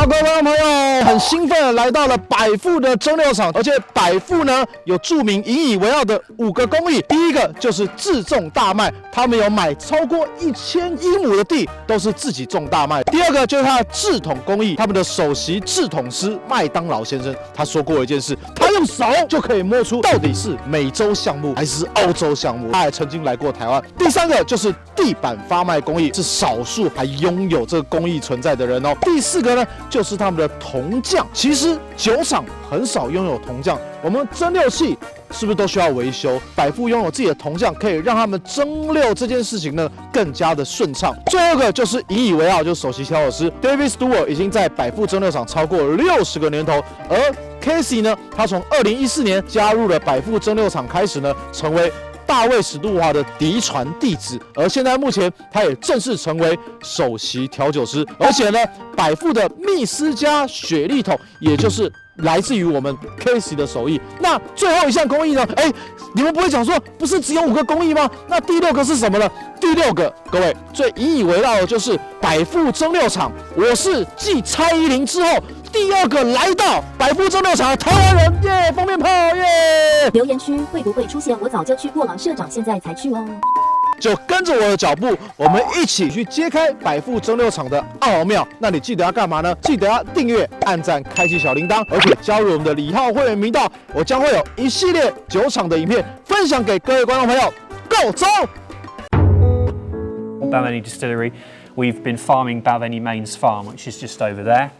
各位观众朋友，很兴奋来到了百富的蒸馏厂，而且百富呢有著名引以为傲的5个工艺。第一个就是自种大麦，他们有买超过1000英亩的地，都是自己种大麦。第二个就是它的制桶工艺，他们的首席制桶师麦当劳先生，他说过一件事，他用手就可以摸出到底是美洲橡木还是欧洲橡木。他还曾经来过台湾。第三个就是地板发麦工艺，是少数还拥有这个工艺存在的人哦。第四个呢，就是他们的铜匠。其实酒厂很少拥有铜匠，我们蒸馏器是不是都需要维修？百富拥有自己的铜匠，可以让他们蒸馏这件事情呢更加的顺畅。最后一个就是引以为傲，就是首席调酒师 David Stewart 已经在百富蒸馏厂超过60个年头，而 Casey 呢，他从2014年加入了百富蒸馏厂开始呢，成为大卫史杜华的嫡传弟子，而现在目前他也正式成为首席调酒师，而且呢，百富的密斯加雪莉桶，也就是来自于我们 Casey 的手艺。那最后一项工艺呢？你们不会讲说，不是只有5个工艺吗？那第6个是什么呢？第6个，各位最引以为傲的就是百富蒸馏厂。我是继蔡依林之后第2个来到百富蒸馏厂的台湾人，耶！封面炮，耶！留言区会不会出现我早就去过了，社长现在才去哦？就跟着我的脚步，我们一起去揭开百富蒸馏厂的奥妙。那你记得要干嘛呢？记得要订阅、按赞、开启小铃铛，而且加入我们的李浩会员频道，我将会有一系列酒厂的影片分享给各位观众朋友。Go 走！Balvenie Distillery, we've been farming Balvenie Mains Farm, which is just over there.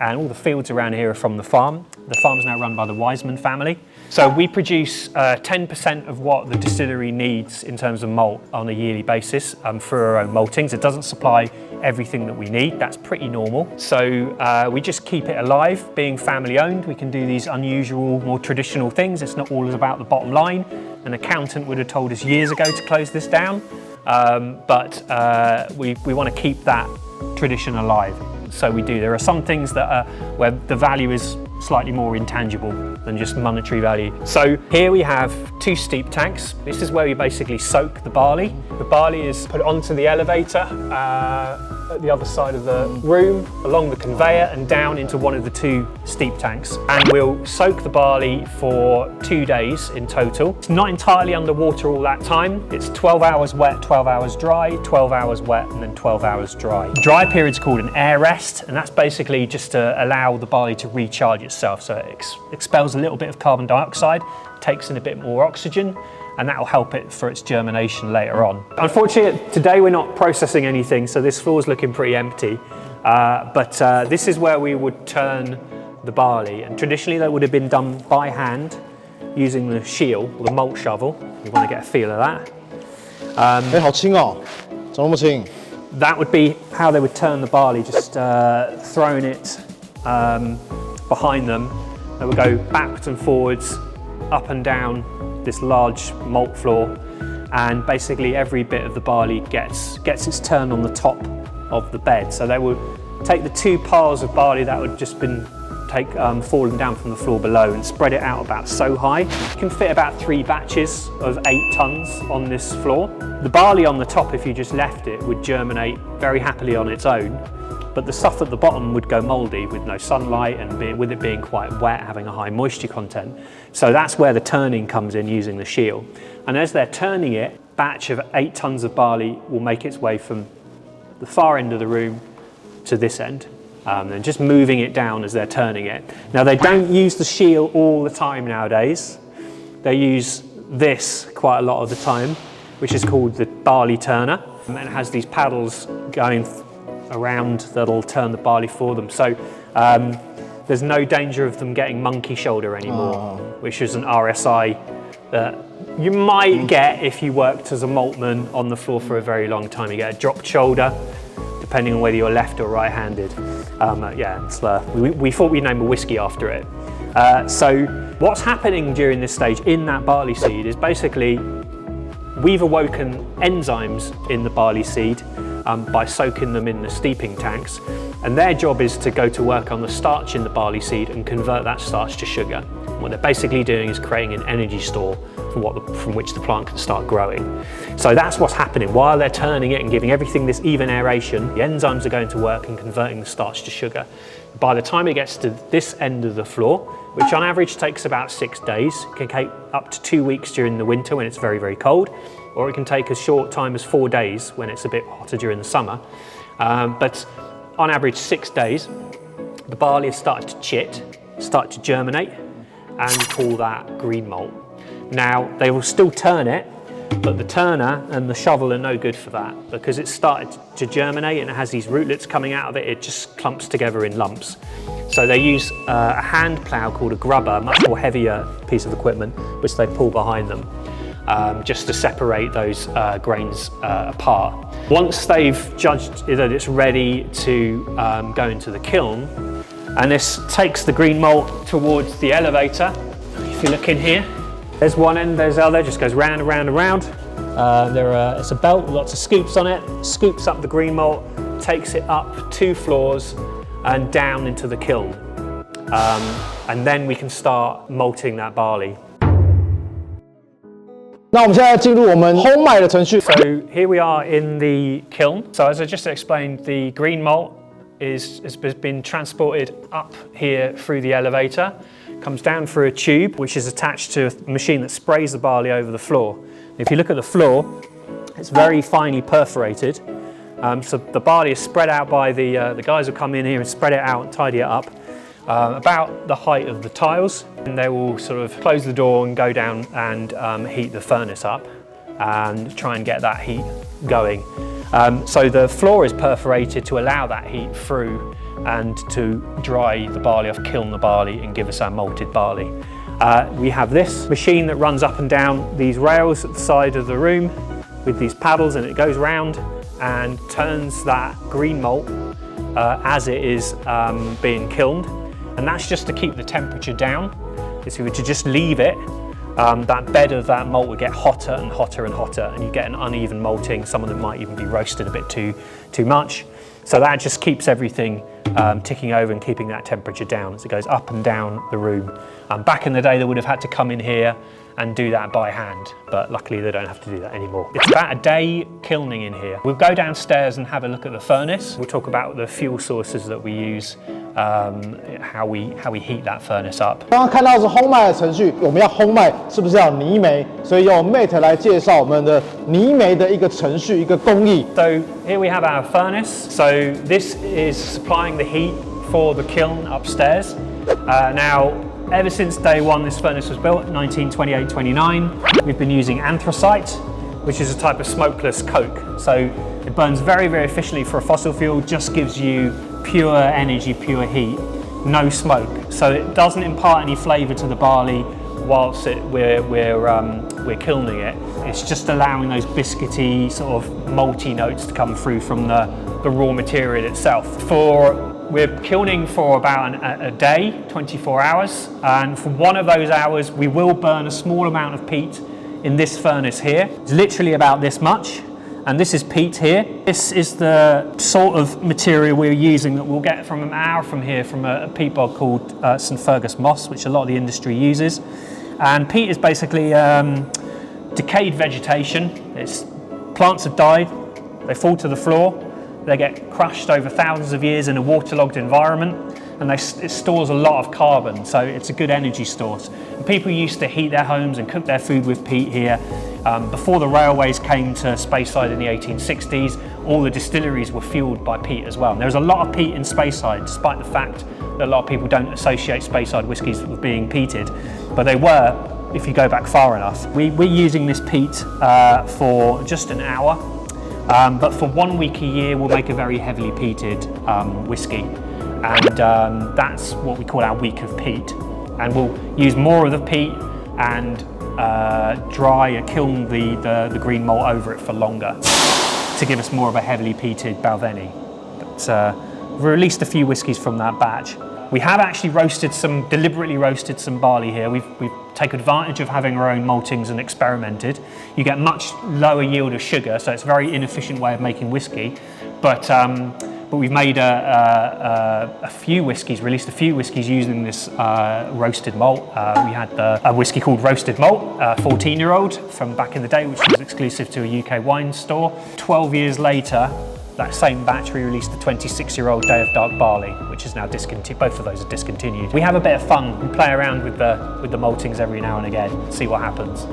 And all the fields around here are from the farm. The farm's now run by the Wiseman family. So we produce 10% of what the distillery needs in terms of malt on a yearly basis for our own maltings. It doesn't supply everything that we need. That's pretty normal. So we just keep it alive. Being family owned, we can do these unusual, more traditional things. It's not all about the bottom line. An accountant would have told us years ago to close this down. But we want to keep that tradition alive. So we do. There are some things that are where the value is slightly more intangible than just monetary value. So here we have 2 steep tanks. This is where we basically soak the barley. The barley is put onto the elevator at the other side of the room, along the conveyor and down into one of the 2 steep tanks. And we'll soak the barley for 2 days in total. It's not entirely underwater all that time. It's 12 hours wet, 12 hours dry, 12 hours wet, and then 12 hours dry. Dry period's called an air rest, and that's basically just to allow the barley to recharge itself. So it expels a little bit of carbon dioxide, takes in a bit more oxygen, and that will help it for its germination later on. Unfortunately, today we're not processing anything, so this floor's looking pretty empty. But this is where we would turn the barley, and traditionally that would have been done by hand using the shield or the malt shovel. You want to get a feel of that. 好轻哦，怎么那么轻？ That would be how they would turn the barley, just throwing it behind them. They would go backwards and forwards, up and down this large malt floor, and basically every bit of the barley gets its turn on the top of the bed. So they would take the 2 piles of barley that would just been fallen down from the floor below and spread it out about so high. You can fit about 3 batches of 8 tons on this floor. The barley on the top, if you just left it, would germinate very happily on its own, but the stuff at the bottom would go mouldy with no sunlight and with it being quite wet, having a high moisture content. So that's where the turning comes in using the shield. And as they're turning it, a batch of 8 tons of barley will make its way from the far end of the room to this end. And just moving it down as they're turning it. Now they don't use the shield all the time nowadays. They use this quite a lot of the time, which is called the barley turner. And it has these paddles going around that'll turn the barley for them. So there's no danger of them getting monkey shoulder anymore, which is an RSI that you might get if you worked as a maltman on the floor for a very long time. You get a dropped shoulder, depending on whether you're left or right-handed. We thought we'd name a whiskey after it. So what's happening during this stage in that barley seed is basically we've awoken enzymes in the barley seed by soaking them in the steeping tanks, and their job is to go to work on the starch in the barley seed and convert that starch to sugar. What they're basically doing is creating an energy store from which the plant can start growing. So that's what's happening. While they're turning it and giving everything this even aeration, the enzymes are going to work and converting the starch to sugar. By the time it gets to this end of the floor, which on average takes about 6 days, it can take up to 2 weeks during the winter when it's very, very cold, or it can take as short time as 4 days when it's a bit hotter during the summer. But on average 6 days, the barley has started to chit, start to germinate, and we call that green malt. Now, they will still turn it, but the turner and the shovel are no good for that because it's started to germinate and it has these rootlets coming out of it. It just clumps together in lumps. So they use a hand plough called a grubber, a much more heavier piece of equipment, which they pull behind them just to separate those grains apart. Once they've judged that it's ready to go into the kiln, and this takes the green malt towards the elevator. If you look in here, there's one end, there's the other, just goes round and round and round. It's a belt with lots of scoops on it, scoops up the green malt, takes it up 2 floors and down into the kiln. And then we can start malting that barley. 那我们现在进入我们烘麦的程序。 So here we are in the kiln. So as I just explained, the green malt has been transported up here through the elevator, comes down through a tube which is attached to a machine that sprays the barley over the floor. If you look at the floor, it's very finely perforated. So the barley is spread out by the guys will come in here and spread it out and tidy it up about the height of the tiles, and they will sort of close the door and go down and heat the furnace up and try and get that heat going. So the floor is perforated to allow that heat through and to dry the barley off, kiln the barley and give us our malted barley. We have this machine that runs up and down these rails at the side of the room with these paddles, and it goes round and turns that green malt as it is being kilned, and that's just to keep the temperature down. If you were to just leave it, that bed of that malt would get hotter and hotter and hotter, and you get an uneven malting. Some of them might even be roasted a bit too much. So that just keeps everything ticking over and keeping that temperature down as it goes up and down the room. Back in the day, they would have had to come in here and do that by hand, but luckily they don't have to do that anymore. It's about a day kilning in here. We'll go downstairs and have a look at the furnace. We'll talk about the fuel sources that we use, how we heat that furnace up. 刚刚看到是烘麦的程序，我们要烘麦是不是要泥煤？所以由 Mate 来介绍我们的泥煤的一个程序、一个工艺。So here we have our furnace. So this is supplying the heat for the kiln upstairs. Now, ever since day one this furnace was built, 1928-29, we've been using anthracite, which is a type of smokeless coke. So it burns very, very efficiently for a fossil fuel, just gives you pure energy, pure heat, no smoke. So it doesn't impart any flavour to the barley whilst we're kilning it. It's just allowing those biscuity, sort of malty notes to come through from the raw material itself. We're kilning for about a day, 24 hours, and for one of those hours we will burn a small amount of peat in this furnace here. It's literally about this much, and this is peat here. This is the sort of material we're using that we'll get from an hour from here from a peat bog called St Fergus moss, which a lot of the industry uses. And peat is basically decayed vegetation. Plants have died, they fall to the floor, they get crushed over thousands of years in a waterlogged environment, and it stores a lot of carbon, so it's a good energy source. And people used to heat their homes and cook their food with peat here. Before the railways came to Speyside in the 1860s, all the distilleries were fueled by peat as well. And there's a lot of peat in Speyside, despite the fact that a lot of people don't associate Speyside whiskies with being peated, but they were if you go back far enough. We're using this peat for just an hour. But for 1 week a year, we'll make a very heavily peated whiskey, and that's what we call our week of peat. And we'll use more of the peat and kiln the green malt over it for longer to give us more of a heavily peated Balvenie. But we've released a few whiskies from that batch. We have actually deliberately roasted some barley here. We've taken advantage of having our own maltings and experimented. You get much lower yield of sugar, so it's a very inefficient way of making whiskey. But but we've made a few whiskies, released a few whiskies using this roasted malt. We had a whiskey called Roasted Malt, 14-year-old from back in the day, which was exclusive to a UK wine store. 12 years later, that same batch, we released the 26-year-old Day of Dark Barley, which is now discontinued. Both of those are discontinued. We have a bit of fun. We play around with the maltings every now and again, see what happens.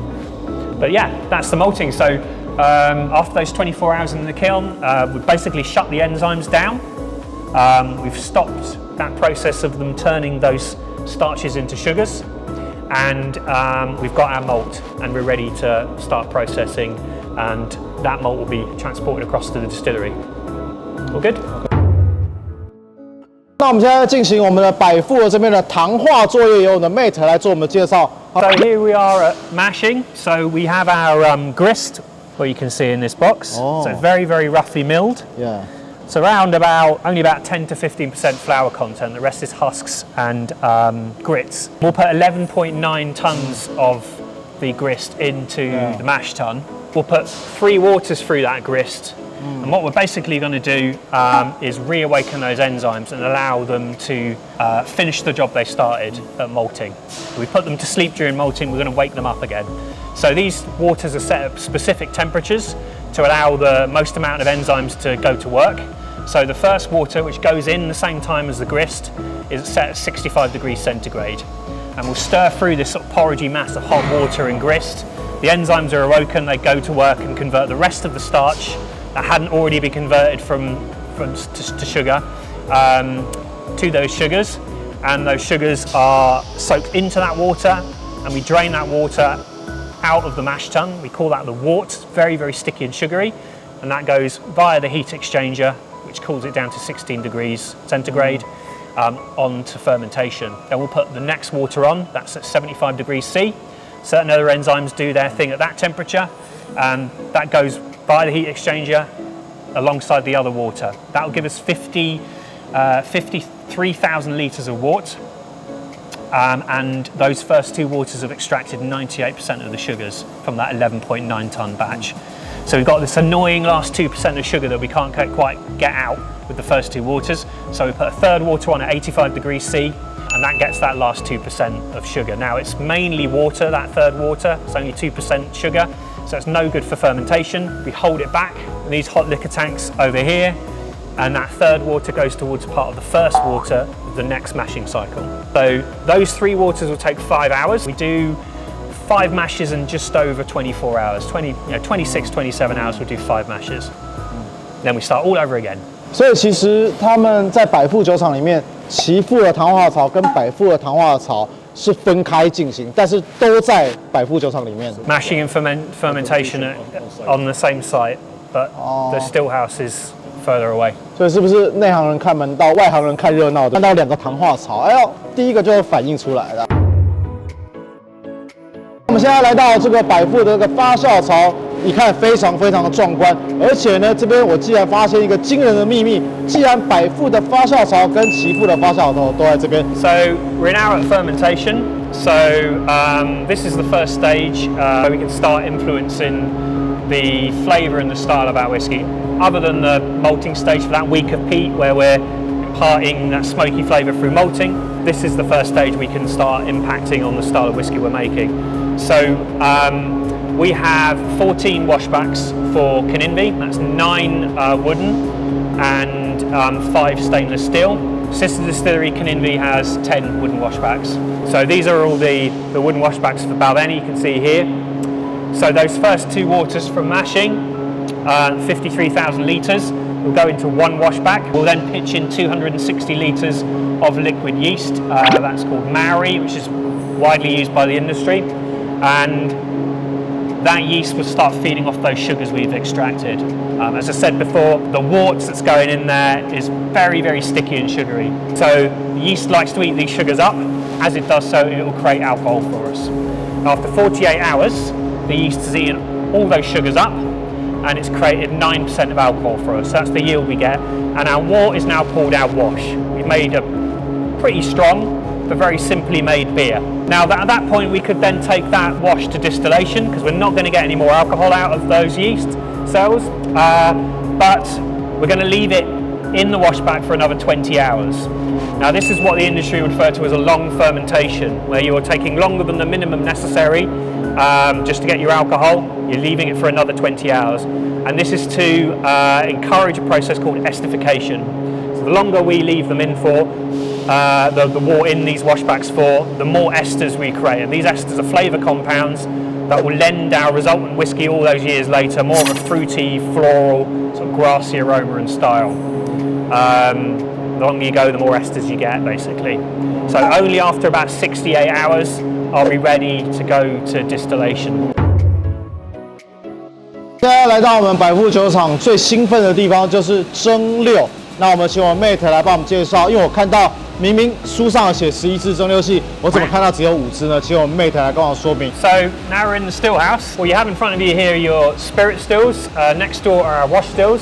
But yeah, that's the malting. So after those 24 hours in the kiln, we've basically shut the enzymes down. We've stopped that process of them turning those starches into sugars. And we've got our malt, and we're ready to start processing, and that malt will be transported across to the distillery. All good? 那我们现在进行我们的百富这边的糖化作业，由我们的 Mate 来做我们的介绍。So here we are at mashing. So we have our grist, what you can see in this box. Oh. So very, very roughly milled. Yeah. It's around only about 10 to 15% flour content. The rest is husks and grits. We'll put 11.9 tons of the grist into the mash tun. We'll put 3 waters through that grist. And what we're basically going to do is reawaken those enzymes and allow them to finish the job they started at malting. We put them to sleep during malting, we're going to wake them up again. So these waters are set at specific temperatures to allow the most amount of enzymes to go to work. So the first water, which goes in the same time as the grist, is set at 65 degrees centigrade. And we'll stir through this sort of porridgey mass of hot water and grist. The enzymes are awoken, they go to work and convert the rest of the starch that hadn't already been converted to sugar to those sugars. And those sugars are soaked into that water, and we drain that water out of the mash tun. We call that the wort. It's very, very sticky and sugary. And that goes via the heat exchanger, which cools it down to 16 degrees centigrade, on to fermentation. Then we'll put the next water on, that's at 75 degrees C. Certain other enzymes do their thing at that temperature, and that goes via the heat exchanger alongside the other water. That will give us 53,000 litres of wort, and those first 2 waters have extracted 98% of the sugars from that 11.9 tonne batch. So we've got this annoying last 2% of sugar that we can't quite get out with the first 2 waters. So we put a third water on at 85 degrees C, and that gets that last 2% of sugar. Now it's mainly water, that third water, it's only 2% sugar, so it's no good for fermentation. We hold it back in these hot liquor tanks over here, and that third water goes towards part of the first water of the next mashing cycle. So those 3 waters will take 5 hours. We do 5 mashes in just over 24 hours. 26, 27 hours, we'll do 5 mashes. Then we start all over again. 所以其实他们在百富酒厂里面，其富的糖化槽跟百富的糖化槽是分开进行，但是都在百富酒厂里面。Mashing and fermentation on the same site, but the still house is further away. 所以是不是内行人看门道，外行人看热闹的？看到2个糖化槽，哎呦，第一个就反映出来了。我们现在来到这个百富的这个发酵槽，一看非常非常的壮观，而且呢，这边我竟然发现一个惊人的秘密，既然百富的发酵槽跟其富的发酵槽都在这边。So we're now at fermentation. So this is the first stage where we can start influencing the flavour and the style of our whiskey. Other than the malting stage for that week of peat where we're imparting that smoky flavour through malting, this is the first stage we can start impacting on the style of whiskey we're making. So we have 14 washbacks for Kinninvie, that's 9 wooden and 5 stainless steel. Sister distillery Kinninvie has 10 wooden washbacks. So these are all the wooden washbacks for Balvenie, you can see here. So those first 2 waters from mashing, 53,000 litres, will go into 1 washback. We'll then pitch in 260 litres of liquid yeast. That's called Maori, which is widely used by the industry. And that yeast will start feeding off those sugars we've extracted. As I said before, the worts that's going in there is very, very sticky and sugary. So the yeast likes to eat these sugars up. As it does so, it will create alcohol for us. After 48 hours, the yeast has eaten all those sugars up, and it's created 9% of alcohol for us. So that's the yield we get. And our wort is now called our wash. We've made a pretty strong, but very simply made beer. Now at that point we could then take that wash to distillation, because we're not going to get any more alcohol out of those yeast cells, but we're going to leave it in the washback for another 20 hours. Now this is what the industry would refer to as a long fermentation, where you're taking longer than the minimum necessary just to get your alcohol. You're leaving it for another 20 hours. And this is to encourage a process called esterification. So the longer we leave them in for, the more in these washbacks for, the more esters we create. And these esters are flavour compounds that will lend our resultant whiskey all those years later more of a fruity, floral, sort of grassy aroma and style. The longer you go, the more esters you get, basically. So only after about 68 hours are we ready to go to distillation. 现在来到我们百富酒厂最兴奋的地方就是蒸馏。那我们请我 Mate 来帮我们介绍，因为我看到明明书上写11支蒸馏器，我怎么看到只有5支呢？请我们 Mate 来跟我说明。So now we're in the still house. What you have in front of you here are your spirit stills. Next door are our wash stills.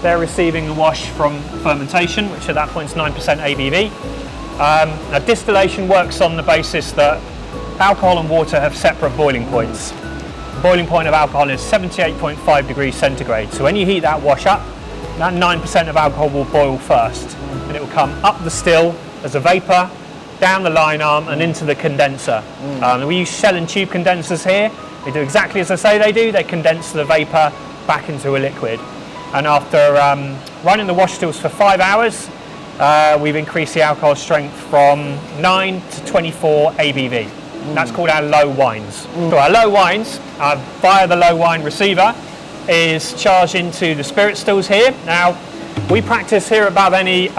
They're receiving the wash from fermentation, which at that point is 9% ABV. Now distillation works on the basis that alcohol and water have separate boiling points. The boiling point of alcohol is 78.5 degrees centigrade. So when you heat that wash up, that 9% of alcohol will boil first, and it will come up the still as a vapor, down the line arm and into the condenser. We use shell and tube condensers here. They do exactly as I say they do. They condense the vapor back into a liquid. And after running the wash stills for 5 hours, we've increased the alcohol strength from 9 to 24 ABV. That's called our low wines. So our low wines, via the low wine receiver, is charged into the spirit stills here. Now, we practice here at Balvenie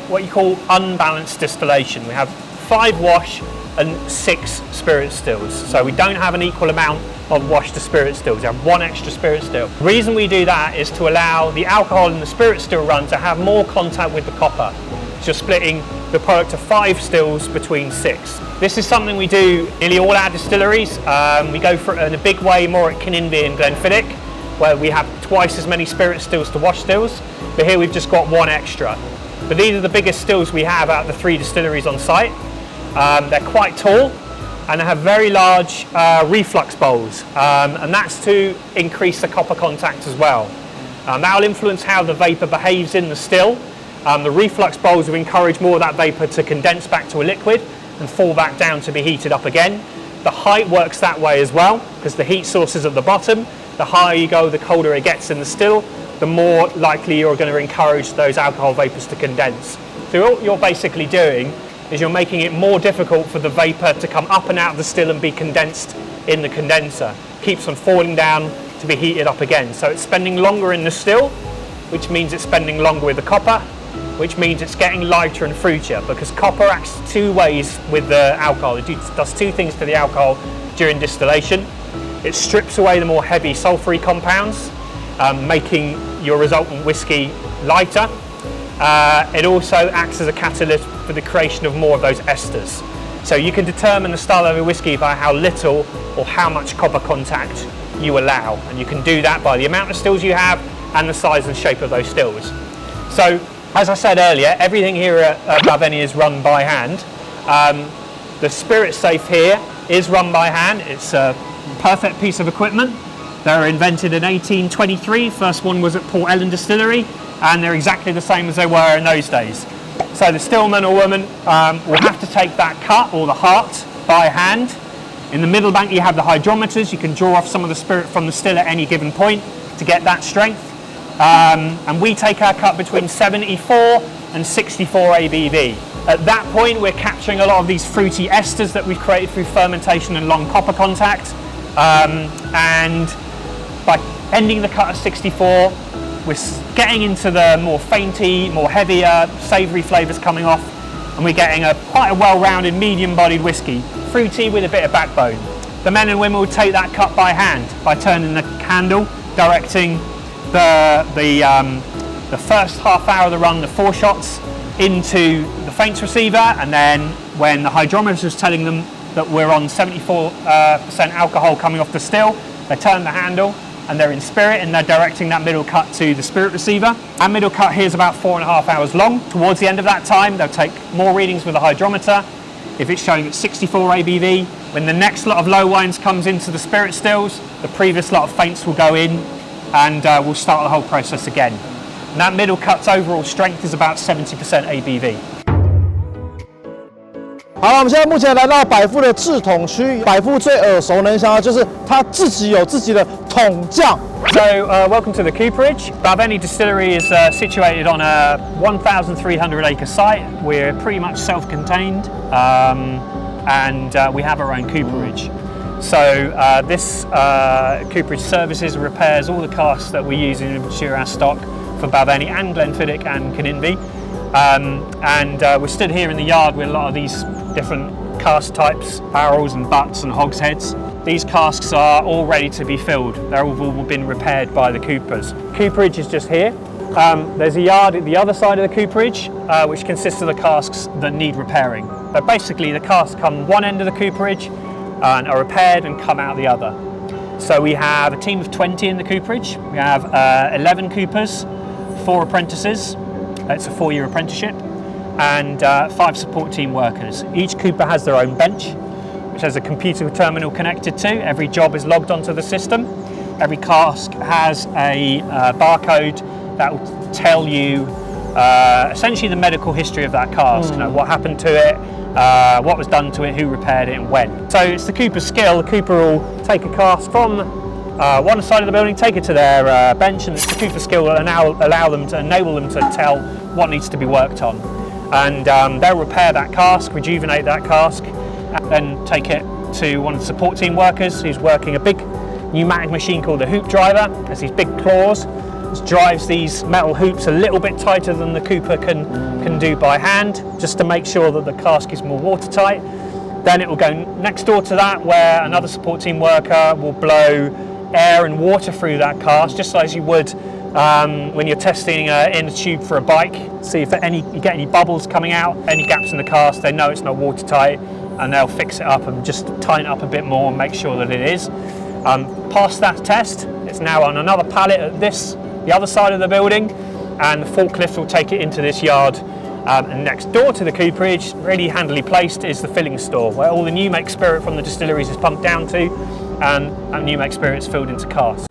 what you call unbalanced distillation. We have 5 wash and 6 spirit stills. So we don't have an equal amount of wash to spirit stills. We have 1 extra spirit still. The reason we do that is to allow the alcohol in the spirit still run to have more contact with the copper. So you're splitting the product of 5 stills between 6. This is something we do nearly all our distilleries. We go for it in a big way more at Kinninvie and Glenfiddich, where we have twice as many spirit stills to wash stills, but here we've just got 1 extra. But these are the biggest stills we have out of the 3 distilleries on site. They're quite tall and they have very large reflux bowls, and that's to increase the copper contact as well. That will influence how the vapor behaves in the still. The reflux bowls will encourage more of that vapor to condense back to a liquid and fall back down to be heated up again. The height works that way as well, because the heat source is at the bottom. The higher you go, the colder it gets in the still, the more likely you're going to encourage those alcohol vapors to condense. So what you're basically doing is you're making it more difficult for the vapor to come up and out of the still and be condensed in the condenser. Keeps on falling down to be heated up again. So it's spending longer in the still, which means it's spending longer with the copper, which means it's getting lighter and fruitier, because copper acts 2 ways with the alcohol. It does 2 things to the alcohol during distillation. It strips away the more heavy sulfury compounds, making your resultant whiskey lighter. It also acts as a catalyst for the creation of more of those esters. So you can determine the style of a whiskey by how little or how much copper contact you allow. And you can do that by the amount of stills you have and the size and shape of those stills. So, as I said earlier, everything here at Balvenie is run by hand. The spirit safe here is run by hand. It's a perfect piece of equipment. They were invented in 1823. First one was at Port Ellen Distillery, and they're exactly the same as they were in those days. So the stillman or woman will have to take that cut or the heart by hand. In the middle bank you have the hydrometers. You can draw off some of the spirit from the still at any given point to get that strength. And we take our cut between 74 and 64 ABV. At that point we're capturing a lot of these fruity esters that we've created through fermentation and long copper contact. And by ending the cut at 64, we're getting into the more fainty, more heavier, savoury flavours coming off, and we're getting quite a well-rounded, medium-bodied whiskey, fruity with a bit of backbone. The men and women will take that cut by hand by turning the handle, directing the first half hour of the run, the 4 shots, into the faints receiver, and then when the hydrometer is telling them that we're on 74% alcohol coming off the still, they turn the handle and they're in spirit and they're directing that middle cut to the spirit receiver. Our middle cut here is about 4.5 hours long. Towards the end of that time, they'll take more readings with the hydrometer. If it's showing at 64 ABV, when the next lot of low wines comes into the spirit stills, the previous lot of faints will go in and we'll start the whole process again. And that middle cut's overall strength is about 70% ABV. 好了，我们现在目前来到百富的制桶区。百富最耳熟能详的就是它自己有自己的桶匠。So, welcome to the cooperage. Balvenie Distillery is situated on a 1,300-acre site. We're pretty much self-contained, and we have our own cooperage. So, this cooperage services and repairs all the casks that we use in mature our stock for Balvenie and Glenfiddich and Canninby. And we're stood here in the yard with a lot of these different cask types, barrels and butts and hogsheads. These casks are all ready to be filled. They've all been repaired by the coopers. Cooperage is just here. There's a yard at the other side of the cooperage, which consists of the casks that need repairing. But basically the casks come one end of the cooperage and are repaired and come out the other. So we have a team of 20 in the cooperage. We have 11 coopers, 4 apprentices. It's a 4-year apprenticeship, and 5 support team workers. Each cooper has their own bench, which has a computer terminal connected to. Every job is logged onto the system. Every cask has a barcode that will tell you essentially the medical history of that cask, you know, what happened to it, what was done to it, who repaired it and when. So it's the cooper's skill. The cooper will take a cask from one side of the building, take it to their bench, and it's the cooper's skill that enable them to tell what needs to be worked on. And they'll repair that cask, rejuvenate that cask, and then take it to one of the support team workers who's working a big pneumatic machine called the hoop driver. There's these big claws. This drives these metal hoops a little bit tighter than the cooper can do by hand, just to make sure that the cask is more watertight. Then it will go next door to that, where another support team worker will blow air and water through that cask, just as you would when you're testing in a tube for a bike. See if you get any bubbles coming out, any gaps in the cask, they know it's not watertight, and they'll fix it up and just tighten it up a bit more and make sure that it is. Past that test, it's now on another pallet at the other side of the building, and the forklift will take it into this yard. And next door to the cooperage, really handily placed, is the filling store, where all the new make spirit from the distilleries is pumped down to, and new make spirit is filled into casks.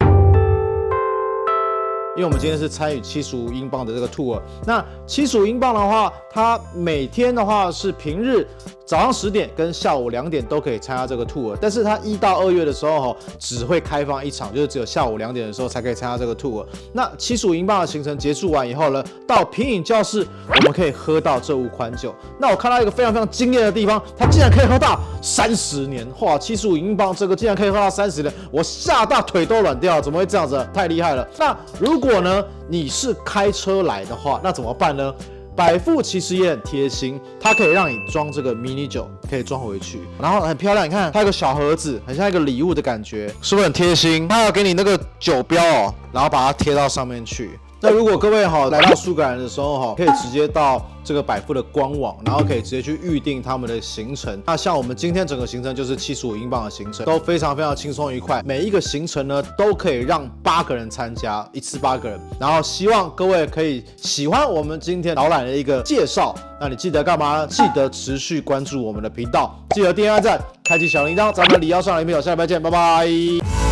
因为我们今天是参与75英镑的这个 tour， 那75英镑的话，它每天的话是平日早上10点跟下午2点都可以参加这个 tour， 但是它1到2月的时候只会开放一场，就是只有下午2点的时候才可以参加这个 tour。那75英镑的行程结束完以后呢，到品饮教室我们可以喝到这5款酒。那我看到一个非常非常惊艳的地方，它竟然可以喝到30年，哇！75英镑这个竟然可以喝到30年，我吓到腿都软掉了，怎么会这样子？太厉害了！那如果呢，你是开车来的话，那怎么办呢？百富其实也很贴心，它可以让你装这个迷你酒，可以装回去，然后很漂亮。你看，它有个小盒子，很像一个礼物的感觉，是不是很贴心？它要给你那个酒标哦，然后把它贴到上面去。那如果各位来到苏格兰的时候可以直接到这个百富的官网，然后可以直接去预定他们的行程。那像我们今天整个行程就是75英镑的行程，都非常非常轻松愉快。每一个行程呢都可以让8个人参加，一次8个人。然后希望各位可以喜欢我们今天导览的一个介绍。那你记得干嘛呢？记得持续关注我们的频道，记得订阅、按赞、开启小铃铛。咱们李奥上的影片，下礼拜见，拜拜。